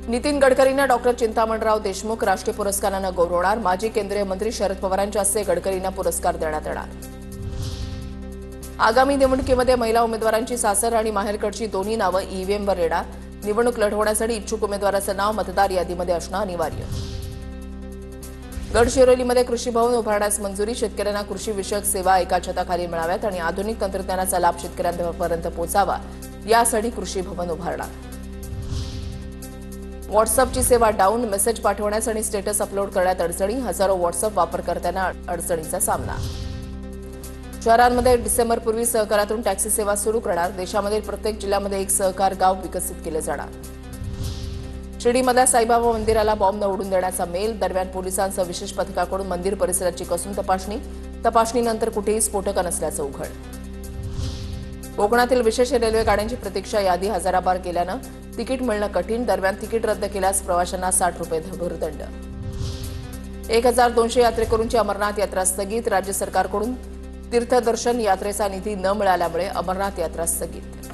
Nitin गडकरींना doctor Chintamanrao Deshmukh राष्ट्रीय पुरस्कारानं गौरवणार। माजी केंद्रीय मंत्री शरद पवारांच्या हस्ते गडकरींना पुरस्कार देण्यात येणार। आगामी निवडणुकीमध्ये महिला उमेदवारांची सासर आणि माहेरकडची दोन्ही नावं ईव्हीएमवर येणार। निवडणूक लढवण्यासाठी इच्छुक उमेदवाराचं नाव मतदार यादीमध्ये असणं अनिवार्य। गडचिरोलीमध्ये कृषी भवन उभारण्यास मंजुरी। शेतकऱ्यांना कृषी विषयक सेवा एका छताखाली मिळाव्यात आणि आधुनिक तंत्रज्ञानाचा लाभ शेतकऱ्यांपर्यंत पोहोचावा यासाठी कृषी भवन उभारणार। व्हॉट्सअपची सेवा डाऊन। मेसेज पाठवण्यास आणि स्टेटस अपलोड करण्यात अडचणी। हजारो व्हॉट्सअप वापरकर्त्यांना अडचणीचा सामना। शहरांमध्ये डिसेंबरपूर्वी सहकारातून टॅक्सी सेवा सुरू करणार। देशामधील प्रत्येक जिल्ह्यामध्ये एक सहकार गाव विकसित केले जाणार। शिर्डीमधल्या साईबाबा मंदिराला बॉम्ब न उडून देण्याचा मेल। दरम्यान पोलिसांसह विशेष पथकाकडून मंदिर परिसराची कसून तपासणीनंतर कुठेही स्फोटकं नसल्याचं उघड। कोकणातील विशेष रेल्वे गाड्यांची प्रतीक्षा यादी हजाराबार केल्यानं तिकीट मिळणं कठीण। दरम्यान तिकीट रद्द केल्यास प्रवाशांना 60 रुपये भुर्दंड। 1200 यात्रेकरूंची अमरनाथ यात्रा स्थगित। राज्य सरकारकडून तीर्थदर्शन यात्रेचा निधी न मिळाल्यामुळे अमरनाथ यात्रा स्थगित।